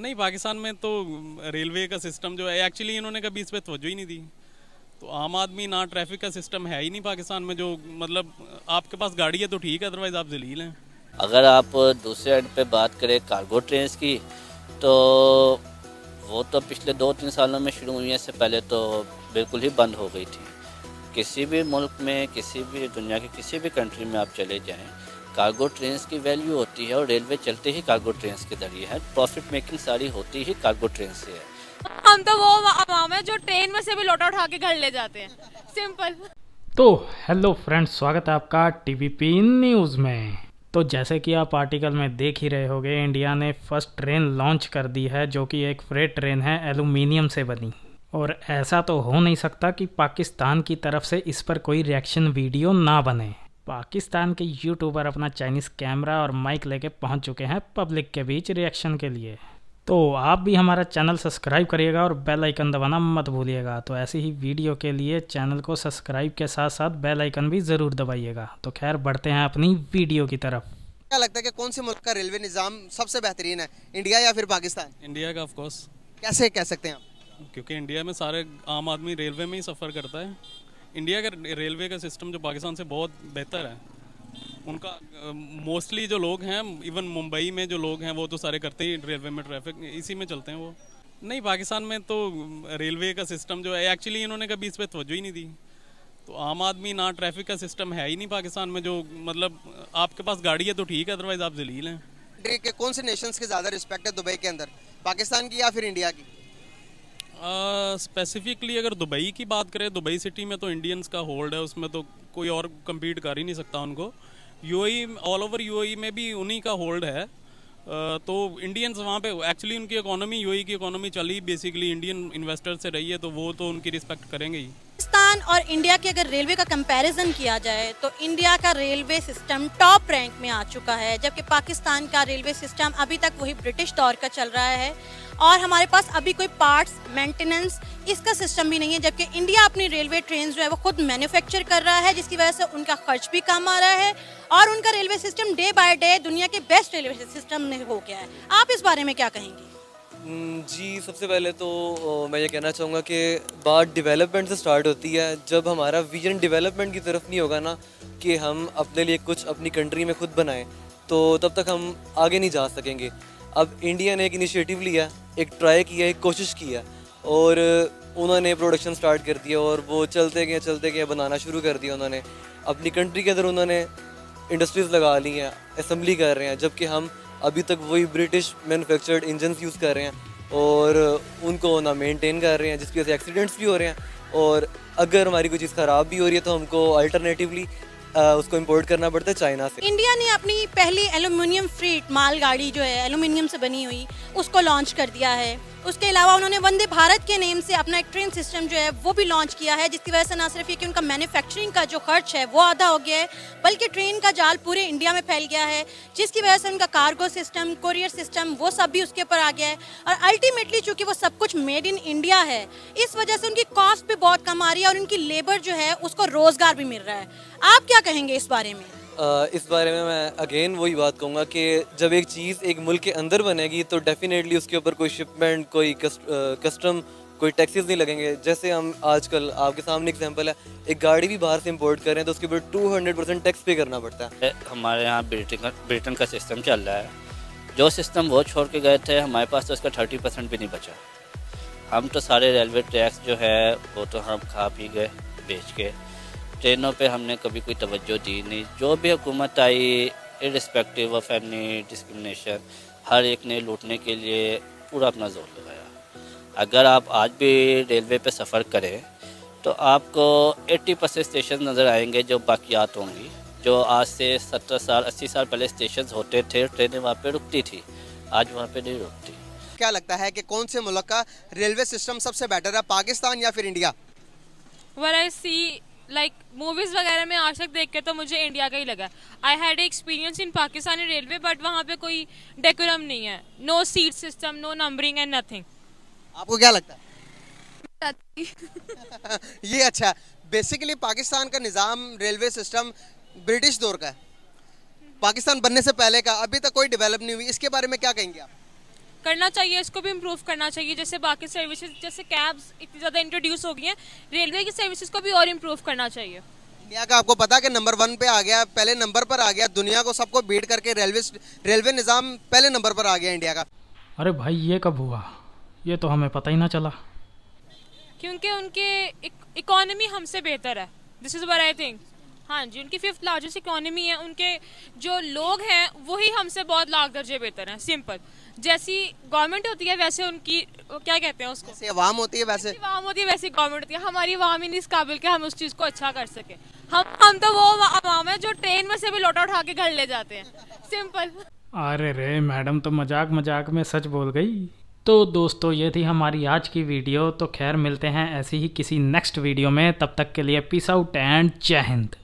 नहीं, पाकिस्तान में तो रेलवे का सिस्टम जो है एक्चुअली इन्होंने कभी इस पर तवज्जो ही नहीं दी। तो आम आदमी ना, ट्रैफिक का सिस्टम है ही नहीं पाकिस्तान में। जो मतलब आपके पास गाड़ी है तो ठीक है, अदरवाइज आप जलील हैं। अगर आप दूसरे एंड पे बात करें कार्गो ट्रेन्स की, तो वो तो पिछले 2-3 सालों में शुरू हुई है। इससे पहले तो बिल्कुल ही बंद हो गई थी। किसी भी मुल्क में, किसी भी दुनिया के किसी भी कंट्री में आप चले जाएं, कार्गो ट्रेन्स की वैल्यू होती है और रेलवे चलते ही कार्गो ट्रेन्स के जरिए है। प्रॉफिट मेकिंग सारी होती ही कार्गो ट्रेन से है। हम तो वो अवाम है जो ट्रेन में से भी लोटा उठा के घर ले जाते हैं, सिंपल। तो हेलो फ्रेंड्स, स्वागत है आपका टीवीपी न्यूज़ में। तो जैसे कि आप आर्टिकल में देख ही रहे होंगे, इंडिया ने फर्स्ट ट्रेन लॉन्च कर दी है जो कि एक फ्रेट ट्रेन है एल्यूमिनियम से बनी। और ऐसा तो हो नहीं सकता कि पाकिस्तान की तरफ से इस पर कोई रिएक्शन वीडियो ना बने। पाकिस्तान के यूट्यूबर अपना चाइनीज़ कैमरा और माइक लेके पहुंच चुके हैं पब्लिक के बीच रिएक्शन के लिए। तो आप भी हमारा चैनल सब्सक्राइब करिएगा और बेल आइकन दबाना मत भूलिएगा। तो ऐसी ही वीडियो के लिए चैनल को सब्सक्राइब के साथ साथ बेल आइकन भी ज़रूर दबाइएगा। तो खैर, बढ़ते हैं अपनी वीडियो की तरफ। क्या लगता है कि कौन से मुल्क का रेलवे निज़ाम सबसे बेहतरीन है, इंडिया या फिर पाकिस्तान? इंडिया का ऑफ कोर्स, कैसे कह सकते हैं आप? क्योंकि इंडिया में सारे आम आदमी रेलवे में ही सफ़र करता है। इंडिया का रेलवे का सिस्टम जो पाकिस्तान से बहुत बेहतर है। उनका मोस्टली जो लोग हैं, इवन मुंबई में जो लोग हैं, वो तो सारे करते ही रेलवे में, ट्रैफिक इसी में चलते हैं वो। नहीं, पाकिस्तान में तो रेलवे का सिस्टम जो है एक्चुअली इन्होंने कभी इस पर तवज्जो ही नहीं दी। तो आम आदमी ना, ट्रैफिक का सिस्टम है ही नहीं पाकिस्तान में। जो मतलब आपके पास गाड़ी है तो ठीक है, अदरवाइज आप जलील हैं। कंट्री के कौन से नेशंस की ज़्यादा रिस्पेक्ट है दुबई के अंदर, पाकिस्तान की या फिर इंडिया की? स्पेसिफिकली अगर दुबई की बात करें, दुबई सिटी में तो इंडियंस का होल्ड है, उसमें तो कोई और कम्पीट कर ही नहीं सकता उनको। यूएई, ऑल ओवर यूएई में भी उन्हीं का होल्ड है। तो इंडियंस वहाँ पे एक्चुअली उनकी इकोनॉमी, यूएई की इकोनॉमी चली बेसिकली इंडियन इन्वेस्टर से रही है, तो वो तो उनकी रिस्पेक्ट करेंगे ही। पाकिस्तान और इंडिया के अगर रेलवे का कंपैरिजन किया जाए तो इंडिया का रेलवे सिस्टम टॉप रैंक में आ चुका है, जबकि पाकिस्तान का रेलवे सिस्टम अभी तक वही ब्रिटिश दौर का चल रहा है और हमारे पास अभी कोई पार्ट्स, मेंटेनेंस इसका सिस्टम भी नहीं है। जबकि इंडिया अपनी रेलवे ट्रेन जो है वो खुद मैन्युफैक्चर कर रहा है, जिसकी वजह से उनका खर्च भी कम आ रहा है और उनका railway system day by day दुनिया के बेस्ट रेलवे सिस्टम में हो गया है। आप इस बारे में क्या कहेंगे? जी, सबसे पहले तो मैं ये कहना चाहूँगा कि बात डेवलपमेंट से स्टार्ट होती है। जब हमारा विजन डेवलपमेंट की तरफ नहीं होगा ना, कि हम अपने लिए कुछ अपनी कंट्री में खुद बनाएं, तो तब तक हम आगे नहीं जा सकेंगे। अब इंडिया ने एक इनिशिएटिव लिया, एक ट्राई किया, एक कोशिश की है और उन्होंने प्रोडक्शन स्टार्ट कर दिया और वो चलते गए बनाना शुरू कर दिया। उन्होंने अपनी कंट्री के अंदर उन्होंने इंडस्ट्रीज़ लगा ली हैं, असेंबली कर रहे हैं, जबकि हम अभी तक वही ब्रिटिश मैन्युफैक्चर्ड इंजन्स यूज़ कर रहे हैं और उनको ना मेंटेन कर रहे हैं, जिसकी वजह से एक्सीडेंट्स भी हो रहे हैं। और अगर हमारी कोई चीज़ ख़राब भी हो रही है तो हमको अल्टरनेटिवली उसको इंपोर्ट करना पड़ता है चाइना से। इंडिया ने अपनी पहली एल्यूमिनियम फ्रीट मालगाड़ी जो है एल्यूमिनियम से बनी हुई उसको लॉन्च कर दिया है। उसके अलावा उन्होंने वंदे भारत के नेम से अपना एक ट्रेन सिस्टम जो है वो भी लॉन्च किया है, जिसकी वजह से ना सिर्फ ये कि उनका मैन्युफैक्चरिंग का जो खर्च है वो आधा हो गया है, बल्कि ट्रेन का जाल पूरे इंडिया में फैल गया है, जिसकी वजह से उनका कार्गो सिस्टम, कोरियर सिस्टम वो सब भी उसके ऊपर आ गया है। और अल्टीमेटली चूंकि वो सब कुछ मेड इन इंडिया है, इस वजह से उनकी कॉस्ट भी बहुत कम आ रही है और उनकी लेबर जो है उसको रोजगार भी मिल रहा है। आप क्या कहेंगे इस बारे में? इस बारे में मैं अगेन वही बात कहूँगा कि जब एक चीज़ एक मुल्क के अंदर बनेगी तो डेफिनेटली उसके ऊपर कोई शिपमेंट, कोई कस्टम, कोई टैक्सेस नहीं लगेंगे। जैसे हम आजकल आपके सामने एग्जांपल है, एक गाड़ी भी बाहर से इंपोर्ट कर रहे हैं तो उसके ऊपर 200% टैक्स पे करना पड़ता है। हमारे यहाँ ब्रिटेन का सिस्टम चल रहा है। जो सिस्टम वो छोड़ के गए थे, हमारे पास तो उसका 30% भी नहीं बचा। हम तो सारे रेलवे टैक्स जो है वो तो हम खा पी गए बेच के। ट्रेनों पे हमने कभी कोई तवज्जो दी नहीं। जो भी हुकूमत आई, इर्रिस्पेक्टिव ऑफ एनी डिस्क्रिमिनेशन, हर एक ने लूटने के लिए पूरा अपना जोर लगाया। अगर आप आज भी रेलवे पे सफ़र करें तो आपको 80% स्टेशन नज़र आएंगे जो बाकियात होंगी। जो आज से 70 साल 80 साल पहले स्टेशन होते थे, ट्रेनें वहाँ पे रुकती थी, आज वहाँ पे नहीं रुकती। क्या लगता है कि कौन से मुल्क का रेलवे सिस्टम सबसे बेटर है, पाकिस्तान या फिर India? What I see like movies वगैरह में आज तक देख के तो मुझे इंडिया का ही लगा। I had experience in Pakistani railway, but वहाँ पे कोई डेकोरम नहीं है, no seat system, no numbering and nothing. आपको क्या लगता है? ये अच्छा, बेसिकली पाकिस्तान का निज़ाम, रेलवे सिस्टम ब्रिटिश दौर का है, पाकिस्तान बनने से पहले का, अभी तक कोई डेवलप नहीं हुई। इसके बारे में क्या कहेंगे आप? करना चाहिए, इसको भी इम्प्रूव करना चाहिए। जैसे बाकी सर्विसेज, जैसे कैब्स इतनी ज़्यादा इंट्रोड्यूस हो गई हैं, रेलवे की सर्विसेज को भी और इम्प्रूव करना चाहिए। इंडिया का आपको पता कि नंबर 1 पे आ गया, पहले नंबर पर आ गया, दुनिया को सबको बीट करके रेलवे निज़ाम पहले नंबर पर आ गया इंडिया का। अरे भाई ये कब हुआ, ये तो हमें पता ही ना चला। क्योंकि उनके इकोनॉमी हमसे बेहतर है, this is what I think. हाँ जी, उनकी 5th लार्जेस्ट इकोनॉमी है, उनके जो लोग हैं वही हमसे बहुत लाख दर्जे बेहतर हैं। सिंपल, जैसी गवर्नमेंट होती है वैसे उनकी, क्या कहते हैं उसको, जैसे अवाम होती है वैसे जैसी अवाम होती है वैसी गवर्नमेंट होती है। हमारी अवाम ही नहीं इस काबिल के हम उस चीज़ को अच्छा कर सके। हम तो वो अवाम है जो ट्रेन में से भी लोटा उठा के घर ले जाते हैं। सिंपल। अरे रे मैडम तो मजाक मजाक में सच बोल गई। तो दोस्तों ये थी हमारी आज की वीडियो। तो खैर मिलते हैं ऐसी ही किसी नेक्स्ट वीडियो में, तब तक के लिए पीस आउट एंड जय हिंद।